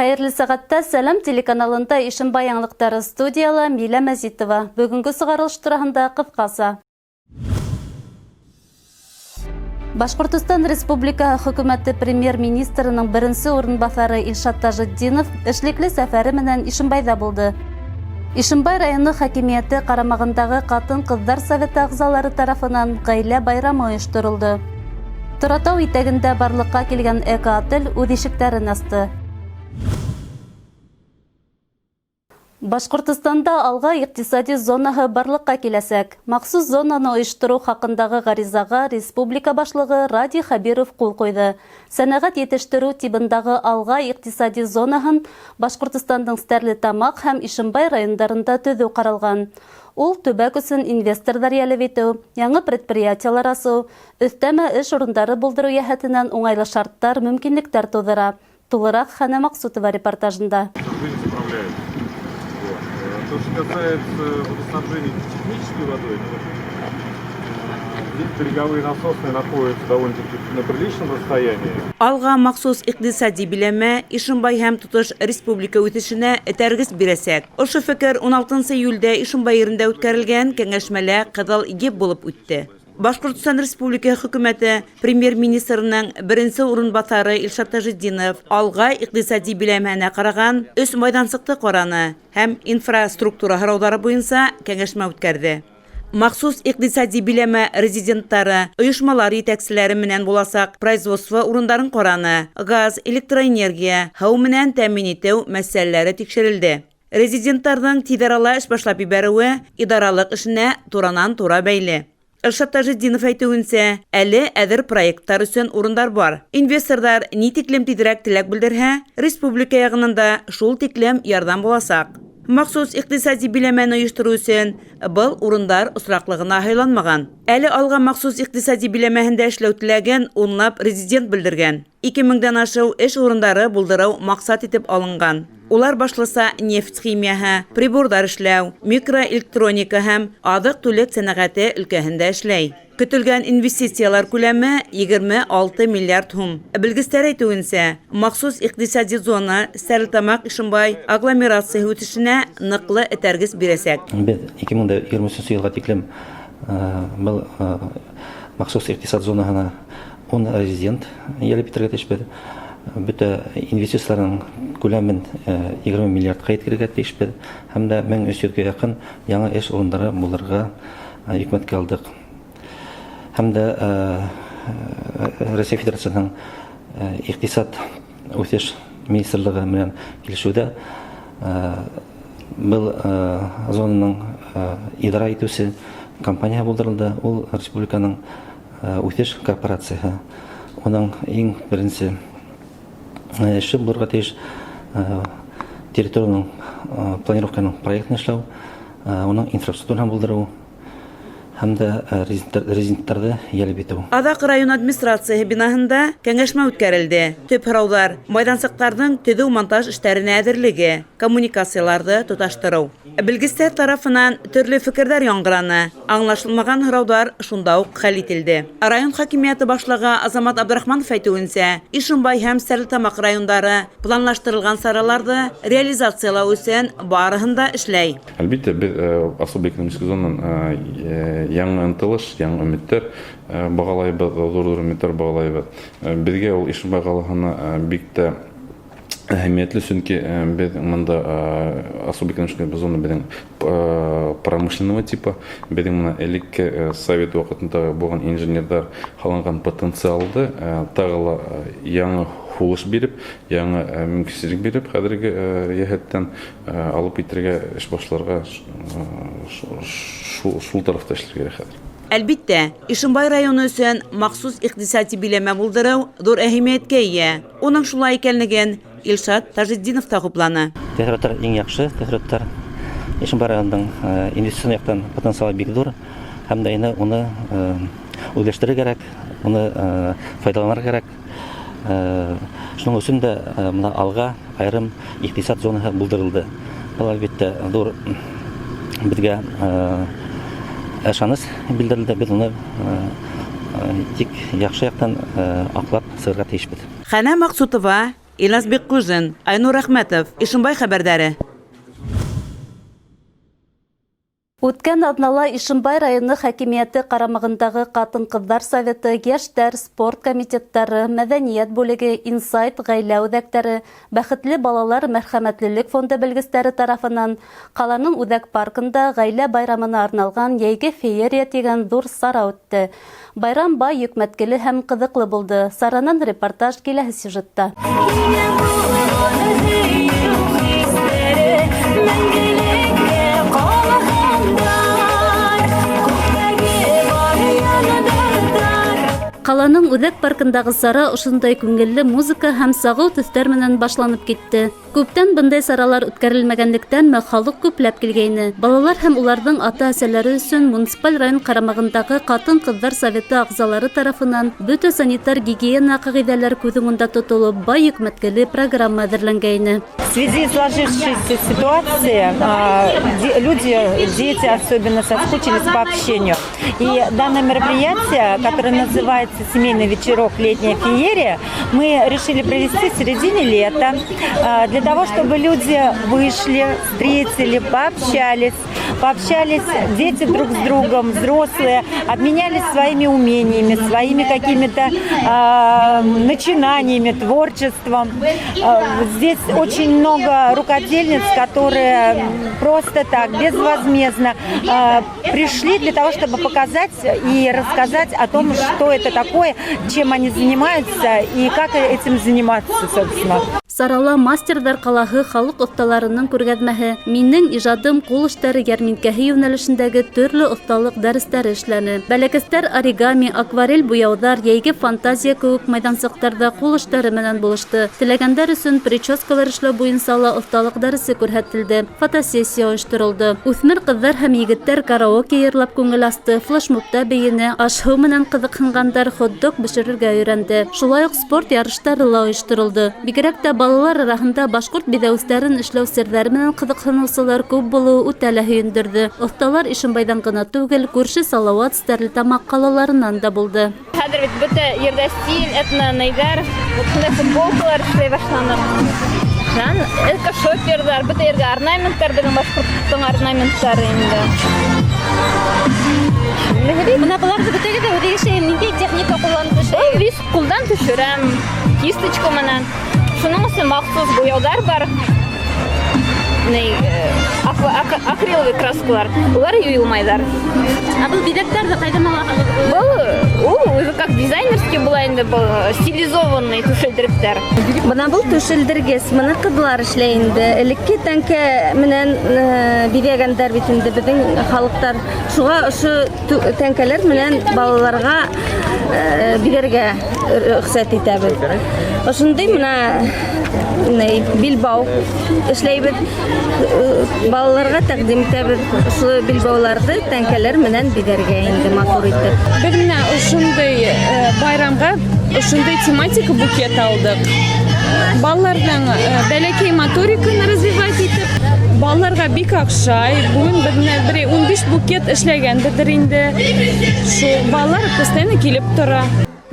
Хәерле сәгатьтә Сәлам телеканалында Ишембай яңлыктары студияла Милә Мәзитова. Бүгенге сыгарылыш турында кыскасы. Башкортстан Республика Хөкүмәте премьер-министрының беренче урынбасары Илшат Тажетдинов эшлекле сәфәре менән Ишембайда булды. Ишембай районы хакимияте карамагындагы Катын-кызлар советы агзалары тарафынан гаилә байрамы оештырылды. Торатау итәгендә барлыкка килгән Эко-отель үз ишекләрен ачты. Башкортстанда алга икътисади зонаһы барлыкка киләсәк. Махсус зонаны оештыру хакындагы гаризага республика башлыгы Ради Хабиров кул куйды. Сәнәгать етештерү тибындагы алга икътисади зонаһын Башкортстандың Стәрлетамак һәм Ишембай райондарында төзү каралган. Ул төбәк өчен инвесторлар ялеп итү, яңа предприятиялар ачу, өстәмә эш урындары булдыру яһәтеннән уңайлы шарттар, мөмкинлектәр тудыра. Тулырак Хана Максутова репортажында. То, что касается водоснабжения технической водой, здесь береговые насосы находятся довольно-таки на приличном расстоянии. Алга махсус икътисади биләмә Ишембай һәм тотыш республика үтешенә этәргез бирәсәк. Ошо фикер 16 июльдә Ишембай ерендә үткәрелгән кәңәшмәлә кызыл игеп булып үтте. Башкортстан Республика Хөкүмәте премьер-министрының беренче урынбасары Илшат Тажетдинов алга икътисади биләмәне караган 3 майдансыкты караны һәм инфраструктура һораулары буенча кәңәшмә үткәрде. Махсус икътисади биләмә резидентлары, оешмалар итәкчеләре менән буласак производство урындарын караны, газ, электроэнергия, һау менән тәэмин итү мәсьәләләре тикшерелде. Резидентларның тиҙ-арала эш башлап ибәреүе идаралык эшенә туранан-тура бәйле. Илшат Тажетдинов әйтеүенсә, әле әҙер проекттар өсөн урындар бар. Инвестордар ни тиклем тиҙерәк теләк белдерһә, республика яғынан да шул тиклем ярҙам буласаҡ. Махсус икътисади биләмәне ойоштороу өсөн был урындар осраҡлығына һайланмаған. Әле алға махсус икътисади биләмәһендә эшләү теләген унлап резидент белдергән. 2000-дән ашыу эш урындары булдырыу маҡсат итеп алынған. Улар башлыса нефть химияһы, прибордар эшләү, микроэлектроника һәм аҙыҡ-түлек сәнәғәте өлкәһендә эшләй. Көтөлгән инвестициялар күләме 26 миллиард һум. Белгестәр әйтеүенсә, махсус икътисади зона Стәрлетамак Ишембай агломерация үтешенә ныҡлы этәргес бирәсәк. Без 2023 йылға тиклем был махсус икътисад зонаһына 10 резидент ялеп итергә тейешбеҙ. Бөтә инвестицияларның күләмен 20 миллиардҡа еткерергә тейешбеҙ. Һәм дә 1300-гә яҡын яңы эш урындары булырға йөкмәткә алдыҡ. Һәм дә Россия Федерацияның иҡтисад үҫеш министрлығы менән килешеүҙә был зонаның идара итеүсе компания булдырылды. Ул республиканың үҫеш корпорацияһы. Уның иң беренсе эше булырға тейеш территорияның планировканың проектын эшләү, уның инфраструктураһын булдырыу һәм дә резиденттарҙы йәлеп итеү. Аҙаҡ район администрацияһы бинаһында кәңәшмә үткәрелде. Төп һорауҙар: майҙансыҡтарҙың төҙөү-монтаж эштәренә әҙерлеге, коммуникацияларҙы тоташтырыу. Белгестәр тарафынан төрлө фекерҙәр яңғыраны. Аңлашылмаған һорауҙар шунда уҡ хәл ителде. Район хакимияты башлығы Азамат Абдрахманов әйтеүенсә, Ишембай һәм Стәрлетамак райондары планлаштырылған сараларҙы реализациялау өсөн барыһын да эшләй. Әлбиттә, без особо экономический зонаның яңы ынтылыш, яңы өмөттәр бағалайбыҙ, ҙур өмөттәр бағалайбыҙ. Беҙгә ул Ишембай ҡалаһына бик тә әһәмиәтле, сөнки беҙ мында особо экономический зона беҙҙең промышленного типа, беҙҙең мына элекке совет ваҡытында булған инженерҙар һалынған потенциалды тағы ла яңы һулыш биреп, яңы мөмкинлек биреп, хәҙерге йәһәттән алып итергә, эш башларға шул тарафта эшләргә хәҙер. Әлбиттә, Ишембай районы өсөн махсус икътисади биләмә булдырыу ҙур әһәмиәткә ия. Уның шулай икәнлеген Илшат Тажетдинов та хупланы. Тәьҫораттар иң яҡшы тәьҫораттар. Ишембай районының инвестицион яҡтан потенциалы бик ҙур. Һәм дә уны үҙләштерергә кәрәк, уны файдаланырға кәрәк. Шуның өсөн дә алға айырым иҡтисад зонаһы булдырылды. Был әлбиттә ҙур беҙгә ышаныс белдерелде. Беҙ уны тик яҡшы яҡтан аҡлап сығырға тейешбеҙ. Хана Максутова, Илназ Беккужин, Айнур Рахметов, Ишимбай хәбәрдәре. Үткән аҙнала Ишимбай районы хакимияты ҡарамағындағы ҡатын-ҡыҙҙар советы, йәштәр, спорт комитеттары, мәҙәниәт бүлеге, инсайт, ғаилә үҙәктәре, бәхетле балалар мәрхәмәтлелек фонды белгестәре тарафынан ҡаланың Үҙәк паркында ғаилә байрамына арналған йәйге феерия тигән ҙур сара үтте. Байрам бай, йөкмәткеле һәм ҡыҙыҡлы булды. Саранан репортаж киләһе сюжетта. Ҡаланың Үҙәк паркындағы сара ошондай күңелле музыка һәм сағыу төҫтәр менән башланып китте. Күптән бындай саралар үткәрелмәгәнлектән халыҡ күпләп килгәйне. Балалар һәм уларҙың ата-әсәләре өсөн муниципаль район ҡарамағындағы ҡатын-ҡыҙҙар советы ағзалары тарафынан бөтә санитар гигиена ҡағиҙәләр күҙ уңында тотолоп, бай йөкмәткеле программа әҙерләнгәйне. В связи с сложившейся ситуацией люди, дети особенно соскучились по общению. И данное мероприятие, которое называется «Семейный вечерок. Летняя феерия», мы решили провести в середине лета для того, чтобы люди вышли, встретили, пообщались дети друг с другом, взрослые, обменялись своими умениями, своими какими-то начинаниями, творчеством. Здесь очень много рукодельниц, которые просто так, безвозмездно пришли для того, чтобы показать и рассказать о том, что это такое, чем они занимаются и как этим заниматься, собственно. Сарала мастердар ҡалаһы халыҡ оҫталарының күргәҙмәһе, минең ижадым ҡул эштәре йәрминкәһе йүнәлешендәге төрлө оҫталыҡ дәрестәре эшләне. Бәләкәстәр оригами, акварель буяуҙар, йәйге фантазия кеүек майҙансыҡтарҙа ҡул эштәре менән булышты. Теләгәндәр өсөн прическалар эшләү буйынса ла оҫталыҡ дәресе күрһәтелде. Фотосессия ойошторолдо. Үҫмер ҡыҙҙар һәм егеттәр караоке йырлап күңел асты, флешмобта бейене, аш-һыу менән ҡыҙыҡһынғандар хот-дог бешерергә өйрәнде. Шулай уҡ спорт ярыштары ла ойошторолдо. Бигерәк тә балалар араһында башҡорт биҙәүестәрен эшләү серҙәре менән ҡыҙыҡһыныусылар күп булыуы үтә лә һөйөндөрҙө. Оҫталар Ишимбайҙан ғына түгел, күрше Салауат, Стәрлетамаҡ ҡалаларынан да булды. Хәҙер бит бөтә ерҙә стиль, этно-нейҙәр, футболкалар эшләй башланы. Эко-шоперҙар, бөтә ергә орнаменттар, беҙҙең башҡорттоң орнаменттары инде. Бына быларҙы бөтәгә дә үҙе эшләйем. Ниндәй техника ҡулланып эшләйем? Вис ҡулдан төшөрәм, кисточка менән. Шуның өсөн махсус буяуҙар бар. Акриловый краскалар. Улар юйылмайҙар. Был биҙәктәрҙе ҡайҙан алаһығыҙ? Был уже как дизайнерский була инде, стилизованный түшелдеректәр. Бына был түшелдергес, бына ҡыҙлар эшләй инде. Элекке тәңкә менән биҙәгәндәр бит инде беҙҙең халыҡтар. Шуға ошо тәңкәләр менән балаларға биҙәргә рөхсәт итәбеҙ. Ошондай мына билбау эшләйбеҙ. Балаларға тәҡдим итәбеҙ. Ошо билбауларҙы тәңкәләр менән биҙәргә инде матур итеп. Беҙ менә ошондай байрамға ошондай тематика букет алдыҡ. Балаларҙың бәләкәй моториканы развивать итеп, балаларға бик оҡшай. Бөгөн беҙ менә 15 букет эшләгәнбеҙҙер инде. Шул балалар постоянно килеп тора.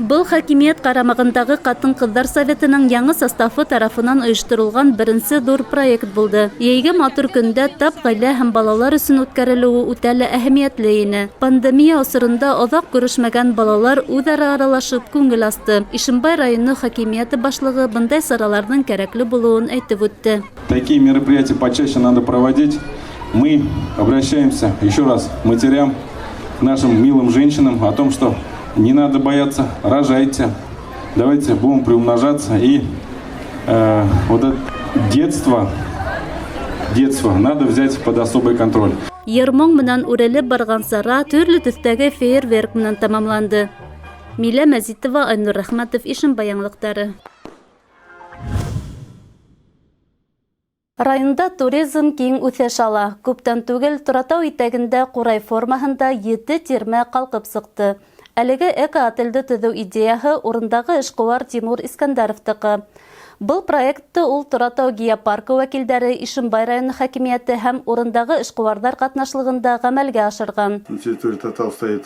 Был хакимият ҡарамағындағы ҡатын-ҡыҙҙар советының яңы составы тарафынан ойошторолған беренсе ҙур проект булды. Йәйге матур көндә тап ғаилә һәм балалар өсөн үткәрелеүе үтә лә әһәмиәтле ине. Пандемия осоронда оҙаҡ күрешмәгән балалар үҙ-ара аралашып күңел асты. Ишимбай районы хакимияты башлығы бындай сараларҙың кәрәкле булыуын әйтеп үтте. Такие мероприятия почаще надо проводить. Мы обращаемся еще раз к матерям, к нашим милым женщинам о том, что не надо бояться, рожайте. Давайте будем приумножаться. И вот это детство надо взять под особый контроль. Йырмоң менән үрелеп барған сара төрлө төҫтәге фейерверк менән тамамланды. Милә Мәзитова, Айнур Рахметов, Ишимбай яңлыҡтары. Районда туризм киң үҫеш ала. Күптән түгел Торатау итәгендә ҡурай формаһында 7 тирмә ҡалҡып сыҡты. Әлеге эко-отелде төҙөү идеяһы урындағы эшҡыуар Тимур Искәндәровтыҡы. Был проектты ул Торатау геопаркы вәкилдәре, Ишимбай районы хакимияты һәм урындағы эшҡыуарҙар ҡатнашлығында ғәмәлгә ашырған. На территории Торатау стоит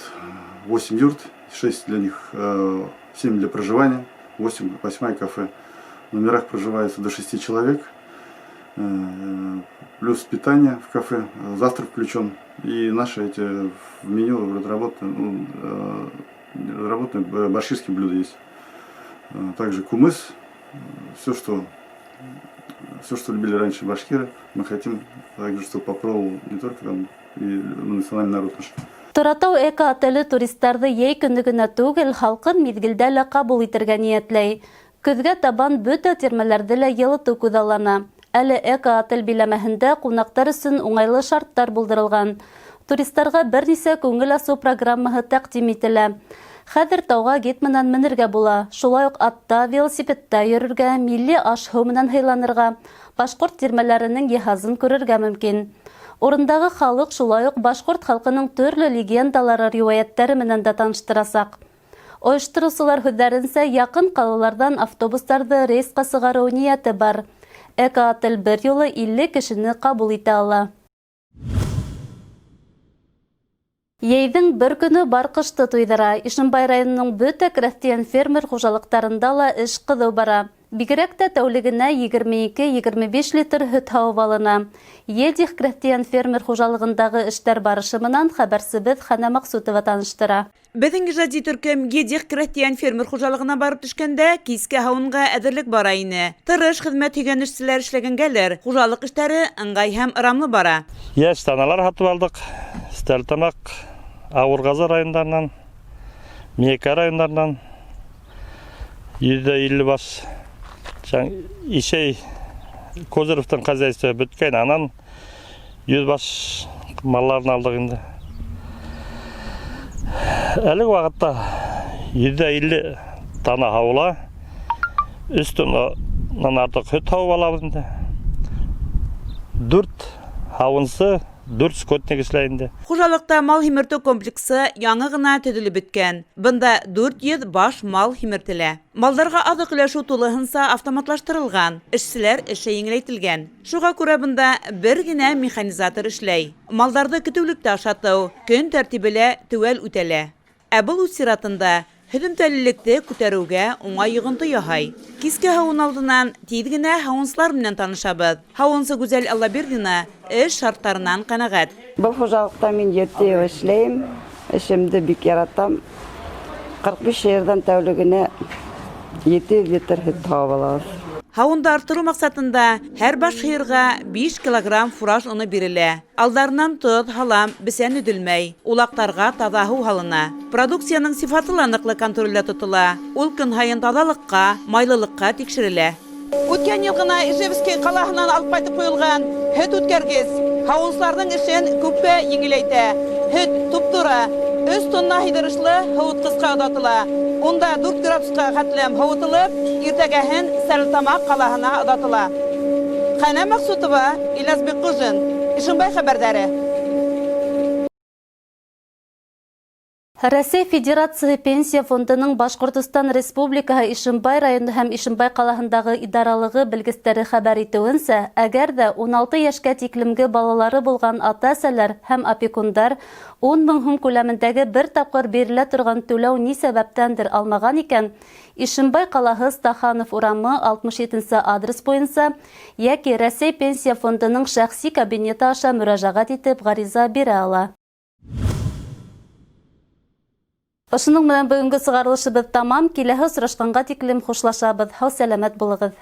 8 юрт, 6 для них, 7 для проживания, 8 кафе. В номерах проживается до 6 человек. Плюс питание в кафе, завтрак включен. И наши эти в меню разработаны башкирские блюда есть. Также кумыс, все, что любили раньше башкиры, мы хотим также, чтобы попробовал не только там и национальный народ наш. Торатау эко-отеле туристтарды йәй көнлөгөнә түгел, халкын миҙгелдә лә ҡабул итергә ниәтләй. Көҙгә табан бөтә тирмәләрҙе лә йылытыу күҙаллана. Әле эко-отель биләмәһендә ҡунаҡтар өсөн уңайлы шарттар булдырылған. Туристтарға бер нисә күңел асыу программаһы тәҡдим ителә. Хәҙер тауға гид менән менергә була. Шулай уҡ атта, велосипедта йөрөргә, милли аш-һыу менән һыйланырға, башҡорт тирмәләренең йыһазын күрергә мөмкин. Урындағы халыҡ шулай уҡ башҡорт халҡының төрлө легендалары, риүәйәттәре менән дә таныштырасаҡ. Ойоштороусылар һүҙҙәренсә, яҡын ҡалаларҙан автобустарҙы рейсҡа сығарыу ниәте бар. Эко-отель бер юлы 50 кешене ҡабул итә ала. Йәйҙең бер көнө бар ҡышты туйҙыра. Ишембай районының бөтә крәҫтиән фермер хужалыҡтарында ла эш ҡыҙыу бара. Бигерәк тә тәүлегенә 22-25 литр һөт һауып алына. Едих крәҫтиән фермер хужалығындағы эштәр барышы менән хәбәрсебеҙ Хана Маҡсутова таныштыра. Беҙҙең ижади төркөм Едих крәҫтиән фермер хужалығына барып төшкәндә киске һауынға әҙерлек бара ине. Тырыш хеҙмәт һөйгән эшселәр эшләгәнгәлер, хужалыҡ эштәре ыңғай һәм ырамлы бара. Йәш таналар һатып алдык. Стәлтамаҡ, Ауырғазы райондарынан, Мейка райондарынан 150 баш. Ишей Козыровтың хозяйствы бөткән, анан 100 баш малларын алдык инде. Әлеге вакытта 150 тана һаула, 3 тоннан артык һөт һауып алабыз инде. 4 һауынсы 4 скотник эшләй инде. Хужалыҡта мал һимертеү комплексы яңы ғына төҙөлөп бөткән. Бында 400 баш мал һимертелә. Малдарға аҙыҡ өләшеү тулыһынса автоматлаштырылған, эшселәр эше еңеләйтелгән. Шуға күрә бында бер генә механизатор эшләй. Малдарҙы көтөүлектә ашатыу, көн тәртибелә теүәл үтәлә. Ә был үҙ сиратында һөҙөмтәлелекте күтәреүгә уңай йоғонто яһай. Киске һауын алдынан тиҙ генә һауынсылар менән танышабыҙ. Һауынсы Гүзәл Аллабирдина эш шарттарынан ҡәнәғәт. Был хужалыҡта мин 7 йыл эшләйем. Эшемде бик яратам. 45 йылдан тәүлегенә 7 литр һөт һауып алабыҙ. Һауынды арттырыу маҡсатында һәр баш һыйырға 5 килограмм фураж уны бирелә. Алдарынан тоҙ, һалам, бесән өҙөлмәй. Улаҡтарға таҙа һыу һалына. Продукцияның сифаты ла ныҡлы контролдә тотола. Ул көн һайын таҙалыҡҡа, майлылыҡҡа тикшерелә. Үткән йыл ғына Ижевский ҡалаһынан алып ҡайтып ҡуйылған һөт үткәргес һауынсыларҙың эшен күпкә еңеләйтә. Һөт туп-тура 3 тонна һыйҙырышлы һыуытҡысҡа оҙатыла. Унда 4 градусҡа хәтлем һыуытылып, иртәгәһен Стәлтамаҡ ҡалаһына оҙатыла. Хана Маҡсутова, Иләс Бекҡужин, Ишембай хәбәрҙәре. Рәсәй Федерацияһы Пенсия фондының Башҡортостан Республикаһы Ишембай районы һәм Ишембай ҡалаһындағы идаралығы белгестәре хәбәр итеүенсә, әгәр дә 16 йәшкә тиклемге балалары булған ата-әсәләр һәм опекундар 10 000 һум күләмендәге бер тапҡыр бирелә торған түләү ни сәбәптәндер алмаған икән, Ишембай ҡалаһы Стаханов урамы 67-нче адрес буйынса йәки Рәсәй Пенсия фондының шәхси кабинеты аша мөрәжәғәт итеп ғариза бирә ала. Ошоның менән бөгөнгө сығарылышыбыҙ тамам. Киләһе осрашҡанға тиклем хушлашабыҙ. Һау сәләмәт булығыҙ.